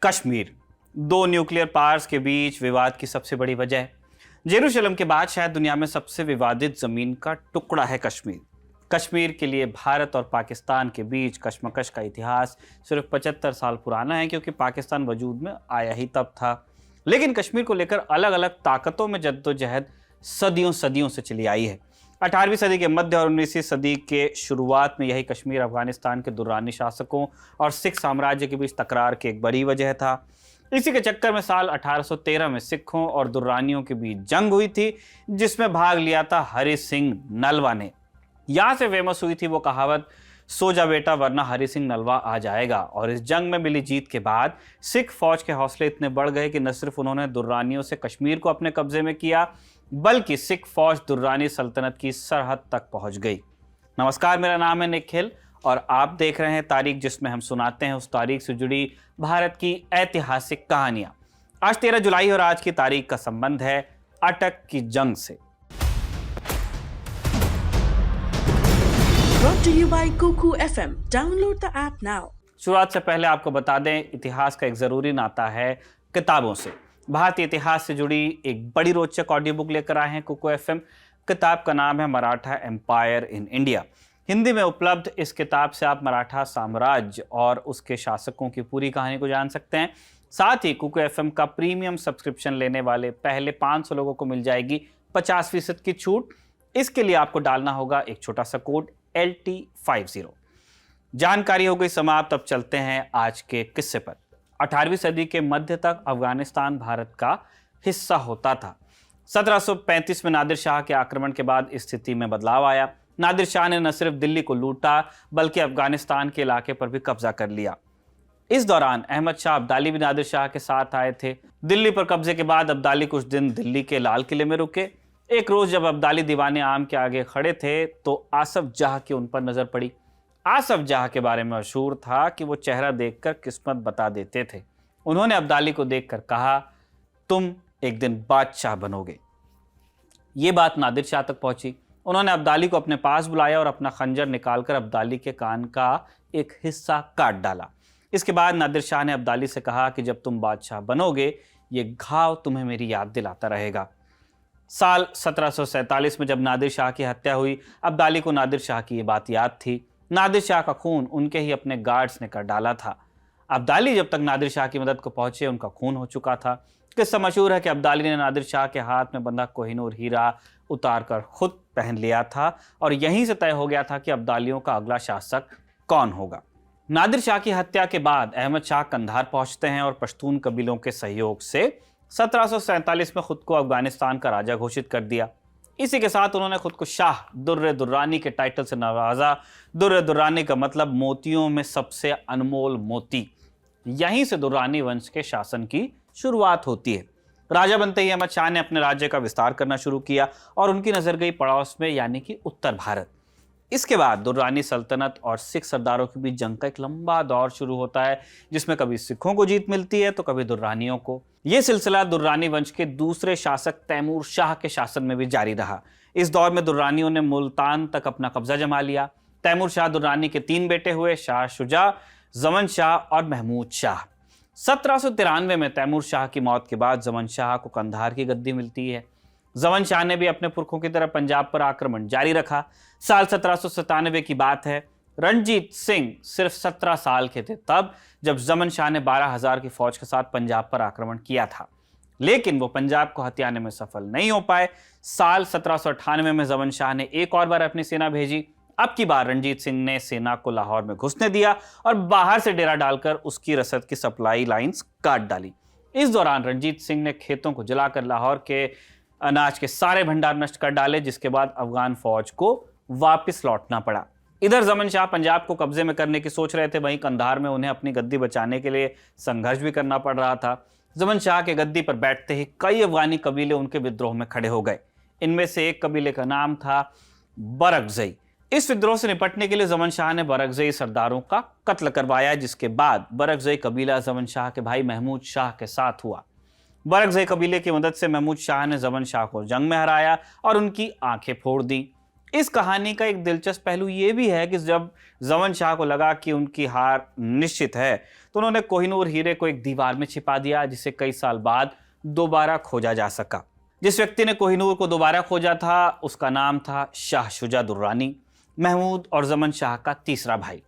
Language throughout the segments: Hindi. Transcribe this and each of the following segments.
कश्मीर दो न्यूक्लियर पावर्स के बीच विवाद की सबसे बड़ी वजह है। जेरूशलम के बाद शायद दुनिया में सबसे विवादित जमीन का टुकड़ा है कश्मीर। कश्मीर के लिए भारत और पाकिस्तान के बीच कशमकश का इतिहास सिर्फ 75 साल पुराना है, क्योंकि पाकिस्तान वजूद में आया ही तब था। लेकिन कश्मीर को लेकर अलग अलग ताकतों में जद्दोजहद सदियों सदियों से चली आई है। 18वीं सदी के मध्य और 19वीं सदी के शुरुआत में यही कश्मीर अफगानिस्तान के दुर्रानी शासकों और सिख साम्राज्य के बीच तकरार की एक बड़ी वजह था। इसी के चक्कर में साल 1813 में सिखों और दुर्रानियों के बीच जंग हुई थी, जिसमें भाग लिया था हरि सिंह नलवा ने। यहां से फेमस हुई थी वो कहावत, सो जा बेटा वरना हरि सिंह नलवा आ जाएगा। और इस जंग में मिली जीत के बाद सिख फौज के हौसले इतने बढ़ गए कि न सिर्फ उन्होंने दुर्रानियों से कश्मीर को अपने कब्जे में किया, बल्कि सिख फौज दुर्रानी सल्तनत की सरहद तक पहुंच गई। नमस्कार, मेरा नाम है निखिल और आप देख रहे हैं तारीख, जिसमें हम सुनाते हैं उस तारीख से जुड़ी भारत की ऐतिहासिक कहानियां। आज 13 जुलाई और आज की तारीख का संबंध है अटक की जंग से। Brought to you by Kuku FM. Download the app now. शुरुआत से पहले आपको बता दें, इतिहास का एक जरूरी नाता है किताबों से। भारतीय इतिहास से जुड़ी एक बड़ी रोचक ऑडियो बुक लेकर आए हैं कुकू एफएम। किताब का नाम है Maratha empire in India. Hindi में उपलब्ध इस किताब से आप मराठा साम्राज्य और उसके शासकों की पूरी कहानी को जान सकते हैं। साथ ही कुकू एफएम का प्रीमियम सब्सक्रिप्शन लेने वाले पहले 500 लोगों को मिल जाएगी 50% की छूट। इसके लिए आपको डालना होगा एक छोटा सा कोड LT50। जानकारी हो गई समाप्त, अब चलते हैं आज के किस्से पर। 18वीं सदी के मध्य तक अफगानिस्तान भारत का हिस्सा होता था। 1735 में नादिर शाह के आक्रमण के बाद स्थिति में बदलाव आया। नादिर शाह ने न सिर्फ दिल्ली को लूटा, बल्कि अफगानिस्तान के इलाके पर भी कब्जा कर लिया। इस दौरान अहमद शाह अब्दाली भी नादिर शाह के साथ आए थे। दिल्ली पर कब्जे के बाद अब्दाली कुछ दिन दिल्ली के लाल किले में रुके। एक रोज जब अब्दाली दीवाने आम के आगे खड़े थे तो आसफ जाह की उन पर नजर पड़ी। आसफ जाह के बारे में मशहूर था कि वो चेहरा देखकर किस्मत बता देते थे। उन्होंने अब्दाली को देखकर कहा, तुम एक दिन बादशाह बनोगे। ये बात नादिर शाह तक पहुंची। उन्होंने अब्दाली को अपने पास बुलाया और अपना खंजर निकालकर अब्दाली के कान का एक हिस्सा काट डाला। इसके बाद नादिर शाह ने अब्दाली से कहा कि जब तुम बादशाह बनोगे, ये घाव तुम्हें मेरी याद दिलाता रहेगा। साल 1747 में जब नादिर शाह की हत्या हुई, अब्दाली को नादिर शाह की ये बात याद थी। नादिर शाह का खून उनके ही अपने गार्ड्स ने कर डाला था। अब्दाली जब तक नादिर शाह की मदद को पहुंचे, उनका खून हो चुका था। किस्सा मशहूर है कि अब्दाली ने नादिर शाह के हाथ में बंधा कोहिनूर हीरा उतारकर खुद पहन लिया था और यहीं से तय हो गया था कि अब्दालियों का अगला शासक कौन होगा। नादिर शाह की हत्या के बाद अहमद शाह कंधार पहुंचते हैं और पश्तून कबीलों के सहयोग से 1747 में खुद को अफगानिस्तान का राजा घोषित कर दिया। इसी के साथ उन्होंने खुद को शाह दुर्र दुर्रानी के टाइटल से नवाजा। दुर्र दुर्रानी का मतलब मोतियों में सबसे अनमोल मोती। यहीं से दुर्रानी वंश के शासन की शुरुआत होती है। राजा बनते ही अहमद शाह ने अपने राज्य का विस्तार करना शुरू किया और उनकी नजर गई पड़ोस में, यानी कि उत्तर भारत। इसके बाद दुर्रानी सल्तनत और सिख सरदारों के बीच जंग का एक लंबा दौर शुरू होता है, जिसमें कभी सिखों को जीत मिलती है तो कभी दुर्रानियों को। यह सिलसिला दुर्रानी वंश के दूसरे शासक तैमूर शाह के शासन में भी जारी रहा। इस दौर में दुर्रानियों ने मुल्तान तक अपना कब्जा जमा लिया। तैमूर शाह दुर्रानी के 3 बेटे हुए, शाह शुजा, जमन शाह और महमूद शाह। 1793 में तैमूर शाह की मौत के बाद जमन शाह को कंधार की गद्दी मिलती है। जमन शाह ने भी अपने पुरखों की तरह पंजाब पर आक्रमण जारी रखा। साल 1797 की बात है। रणजीत सिंह सिर्फ 17 साल के थे तब जब जमन शाह ने 12,000 की फौज के साथ पंजाब पर आक्रमण किया था, लेकिन वो पंजाब को हथियाने में सफल नहीं हो पाए। साल 1798 में जमन शाह ने एक और बार अपनी सेना भेजी। अब की बार रणजीत सिंह ने सेना को लाहौर में घुसने दिया और बाहर से डेरा डालकर उसकी रसद की सप्लाई लाइंस काट डाली। इस दौरान रणजीत सिंह ने खेतों को जलाकर लाहौर के अनाज के सारे भंडार नष्ट कर डाले, जिसके बाद अफगान फौज को वापस लौटना पड़ा। इधर जमन शाह पंजाब को कब्जे में करने की सोच रहे थे, वहीं कंधार में उन्हें अपनी गद्दी बचाने के लिए संघर्ष भी करना पड़ रहा था। जमन शाह के गद्दी पर बैठते ही कई अफगानी कबीले उनके विद्रोह में खड़े हो गए। इनमें से एक कबीले का नाम था बरगजई। इस विद्रोह से निपटने के लिए जमन शाह ने बरगजई सरदारों का कत्ल करवाया, जिसके बाद बरगजई कबीला जमन शाह के भाई महमूद शाह के साथ हुआ। बरगजई कबीले की मदद से महमूद शाह ने जमन शाह को जंग में हराया और उनकी आंखें फोड़ दी। इस कहानी का एक दिलचस्प पहलू यह भी है कि जब जमन शाह को लगा कि उनकी हार निश्चित है तो उन्होंने कोहिनूर हीरे को एक दीवार में छिपा दिया, जिसे कई साल बाद दोबारा खोजा जा सका। जिस व्यक्ति ने कोहिनूर को दोबारा खोजा था उसका नाम था शाह शुजा दुर्रानी, महमूद और जमन शाह का तीसरा भाई।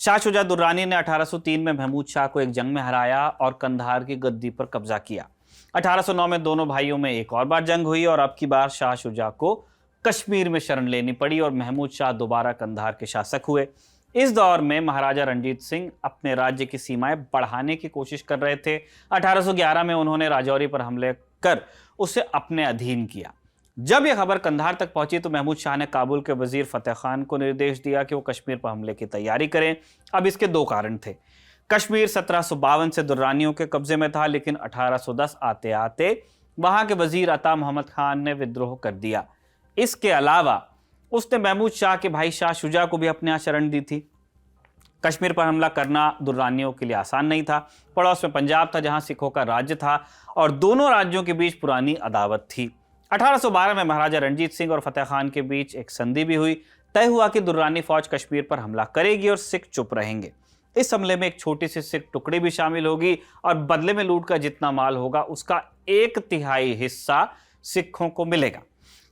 शाह शुजा दुर्रानी ने 1803 में महमूद शाह को एक जंग में हराया और कंधार की गद्दी पर कब्जा किया। 1809 में दोनों भाइयों में एक और बार जंग हुई और अब की बार शाह शुजा को कश्मीर में शरण लेनी पड़ी और महमूद शाह दोबारा कंधार के शासक हुए। इस दौर में महाराजा रणजीत सिंह अपने राज्य की सीमाएं बढ़ाने की कोशिश कर रहे थे। 1811 में उन्होंने राजौरी पर हमले कर उसे अपने अधीन किया। जब यह खबर कंधार तक पहुंची तो महमूद शाह ने काबुल के वजीर फतेह खान को निर्देश दिया कि वो कश्मीर पर हमले की तैयारी करें। अब इसके दो कारण थे। कश्मीर 1752 से दुर्रानियों के कब्जे में था, लेकिन 1810 आते आते वहां के वजीर अता मोहम्मद खान ने विद्रोह कर दिया। इसके अलावा उसने महमूद शाह के भाई शाह शुजा को भी अपने यहाँ शरण दी थी। कश्मीर पर हमला करना दुर्रानियों के लिए आसान नहीं था। पड़ोस में पंजाब था जहां सिखों का राज्य था और दोनों राज्यों के बीच पुरानी अदावत थी। 1812 में महाराजा रणजीत सिंह और फतेह खान के बीच एक संधि भी हुई। तय हुआ कि दुर्रानी फौज कश्मीर पर हमला करेगी और सिख चुप रहेंगे। इस हमले में एक छोटी सी सिख टुकड़ी भी शामिल होगी और बदले में लूट का जितना माल होगा उसका 1/3 हिस्सा सिखों को मिलेगा।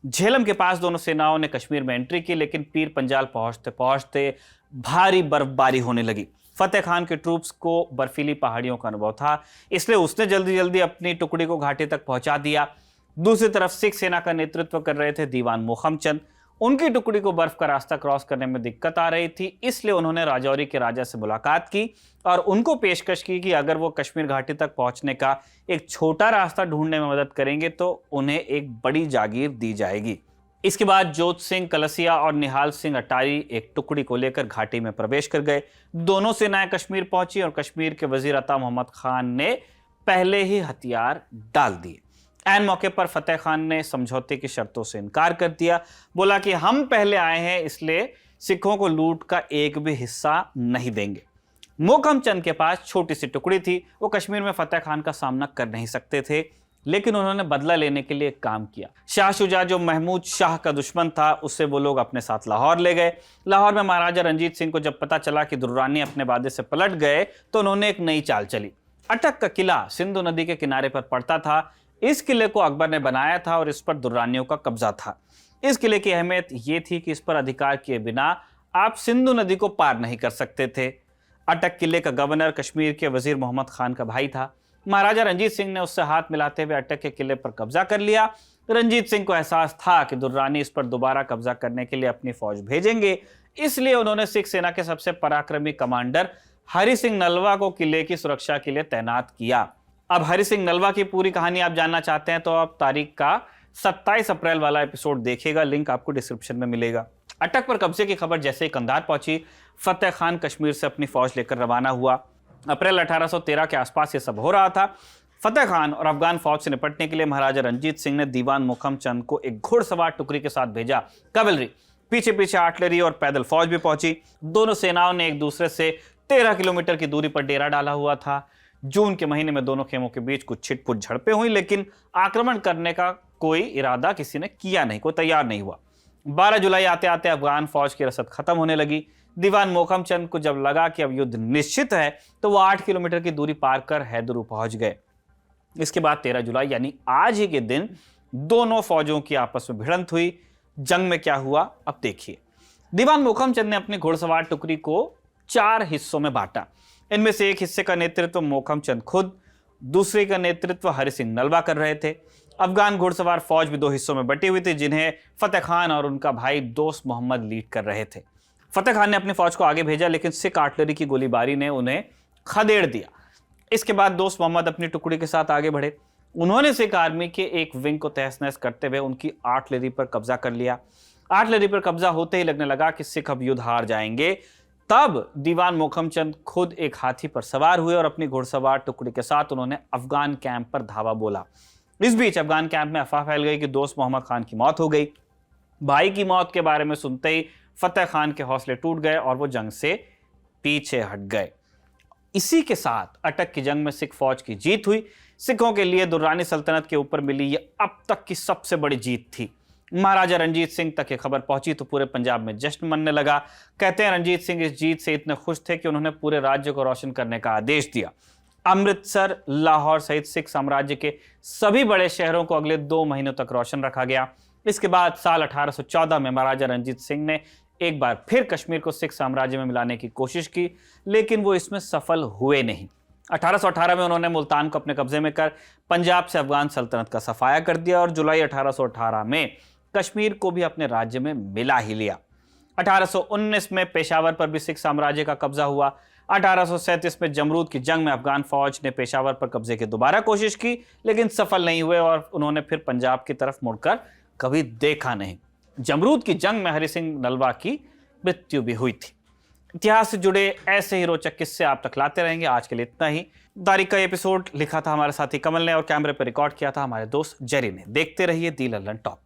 झेलम के पास दोनों सेनाओं ने कश्मीर में एंट्री की, लेकिन पीर पंजाल पहुंचते पहुंचते भारी बर्फबारी होने लगी। फतेह खान के ट्रूप्स को बर्फीली पहाड़ियों का अनुभव था, इसलिए उसने जल्दी जल्दी अपनी टुकड़ी को घाटी तक पहुंचा दिया। दूसरी तरफ सिख सेना का नेतृत्व कर रहे थे दीवान मोहम्मद चंद। उनकी टुकड़ी को बर्फ का रास्ता क्रॉस करने में दिक्कत आ रही थी, इसलिए उन्होंने राजौरी के राजा से मुलाकात की और उनको पेशकश की कि अगर वो कश्मीर घाटी तक पहुंचने का एक छोटा रास्ता ढूंढने में मदद करेंगे तो उन्हें एक बड़ी जागीर दी जाएगी। इसके बाद जोत सिंह कलसिया और निहाल सिंह अटारी एक टुकड़ी को लेकर घाटी में प्रवेश कर गए। दोनों सेनाएं कश्मीर पहुंची और कश्मीर के वजीर अता मोहम्मद खान ने पहले ही हथियार डाल दिए। ऐन मौके पर फतेह खान ने समझौते की शर्तों से इनकार कर दिया। बोला कि हम पहले आए हैं, इसलिए सिखों को लूट का एक भी हिस्सा नहीं देंगे। मोहम्मद चंद के पास छोटी सी टुकड़ी थी, वो कश्मीर में फतेह खान का सामना कर नहीं सकते थे, लेकिन उन्होंने बदला लेने के लिए एक काम किया। शाह शुजा जो महमूद शाह का दुश्मन था, उससे वो लोग अपने साथ लाहौर ले गए। लाहौर में महाराजा रणजीत सिंह को जब पता चला कि दुर्रानी अपने वादे से पलट गए तो उन्होंने एक नई चाल चली। अटक का किला सिंधु नदी के किनारे पर पड़ता था। इस किले को अकबर ने बनाया था और इस पर दुर्रानियों का कब्जा था। इस किले की अहमियत यह थी कि इस पर अधिकार किए बिना आप सिंधु नदी को पार नहीं कर सकते थे। अटक किले का गवर्नर कश्मीर के वजीर मोहम्मद खान का भाई था। महाराजा रणजीत सिंह ने उससे हाथ मिलाते हुए अटक के किले पर कब्जा कर लिया। रणजीत सिंह को एहसास था कि दुर्रानी इस पर दोबारा कब्जा करने के लिए अपनी फौज भेजेंगे, इसलिए उन्होंने सिख सेना के सबसे पराक्रमी कमांडर हरि सिंह नलवा को किले की सुरक्षा के लिए तैनात किया। अब हरि सिंह नलवा की पूरी कहानी आप जानना चाहते हैं तो आप तारीख का 27 अप्रैल वाला एपिसोड देखिएगा, लिंक आपको डिस्क्रिप्शन में मिलेगा। अटक पर कब्जे की खबर जैसे ही कंधार पहुंची, फतेह खान कश्मीर से अपनी फौज लेकर रवाना हुआ। अप्रैल 1813 के आसपास ये सब हो रहा था। फतेह खान और अफगान फौज से निपटने के लिए महाराजा रणजीत सिंह ने दीवान मोहम्मद चंद को एक घुड़सवार टुकड़ी के साथ भेजा। कैवलरी पीछे पीछे आर्टिलरी और पैदल फौज भी पहुंची। दोनों सेनाओं ने एक दूसरे से 13 किलोमीटर की दूरी पर डेरा डाला हुआ था। जून के महीने में दोनों खेमों के बीच कुछ छिटपुट झड़पें हुई, लेकिन आक्रमण करने का कोई इरादा किसी ने किया नहीं, कोई तैयार नहीं हुआ। 12 जुलाई आते आते अफगान फौज की रसद खत्म होने लगी। दीवान मोहम्मद चंद को जब लगा कि अब युद्ध निश्चित है तो वो 8 किलोमीटर की दूरी पार कर हैदरू पहुंच गए। इसके बाद 13 जुलाई यानी आज ही के दिन दोनों फौजों की आपस में भिड़ंत हुई। जंग में क्या हुआ अब देखिए। दीवान मोहम्मद चंद ने अपनी घुड़सवार टुकड़ी को 4 हिस्सों में बांटा। इनमें से एक हिस्से का नेतृत्व मोहम्मद चंद खुद, दूसरे का नेतृत्व हरि सिंह नलवा कर रहे थे। अफगान घुड़सवार फौज भी 2 हिस्सों में बटी हुई थी, जिन्हें फतेह खान और उनका भाई दोस्त मोहम्मद लीड कर रहे थे। फतेह खान ने अपनी फौज को आगे भेजा, लेकिन सिख आर्टिलरी की गोलीबारी ने उन्हें खदेड़ दिया। इसके बाद दोस्त मोहम्मद अपनी टुकड़ी के साथ आगे बढ़े। उन्होंने सिख आर्मी के एक विंग को तहस नहस करते हुए उनकी आर्टिलरी पर कब्जा कर लिया। आर्टिलरी पर कब्जा होते ही लगने लगा कि सिख अब युद्ध हार जाएंगे। तब दीवान मोहम्मद चंद खुद एक हाथी पर सवार हुए और अपनी घुड़सवार टुकड़ी के साथ उन्होंने अफगान कैंप पर धावा बोला। इस बीच अफगान कैंप में अफवाह फैल गई कि दोस्त मोहम्मद खान की मौत हो गई। भाई की मौत के बारे में सुनते ही फतेह खान के हौसले टूट गए और वो जंग से पीछे हट गए। इसी के साथ अटक की जंग में सिख फौज की जीत हुई। सिखों के लिए दुर्रानी सल्तनत के ऊपर मिली यह अब तक की सबसे बड़ी जीत थी। महाराजा रंजीत सिंह तक ये खबर पहुंची तो पूरे पंजाब में जश्न मनने लगा। कहते हैं रंजीत सिंह इस जीत से इतने खुश थे कि उन्होंने पूरे राज्य को रोशन करने का आदेश दिया। अमृतसर, लाहौर सहित सिख साम्राज्य के सभी बड़े शहरों को अगले 2 महीनों तक रोशन रखा गया। इसके बाद साल 1814 में महाराजा रंजीत सिंह ने एक बार फिर कश्मीर को सिख साम्राज्य में मिलाने की कोशिश की, लेकिन वो इसमें सफल हुए नहीं। 1818 में उन्होंने मुल्तान को अपने कब्जे में कर पंजाब से अफगान सल्तनत का सफाया कर दिया और जुलाई 1818 में कश्मीर को भी अपने राज्य में मिला ही लिया। 1819 में पेशावर पर भी सिख साम्राज्य का कब्जा हुआ। 1837 में जमरूद की जंग में अफगान फौज ने पेशावर पर कब्जे की दोबारा कोशिश की, लेकिन सफल नहीं हुए और उन्होंने फिर पंजाब की तरफ मुड़कर कभी देखा नहीं। जमरूद की जंग में हरि सिंह नलवा की मृत्यु भी हुई थी। इतिहास से जुड़े ऐसे ही रोचक किस्से आप तक लाते रहेंगे। आज के लिए इतना ही। तारीख का एपिसोड लिखा था हमारे साथी कमल ने और कैमरे पर रिकॉर्ड किया था हमारे दोस्त जेरी ने। देखते रहिए दी लल्लन टॉप।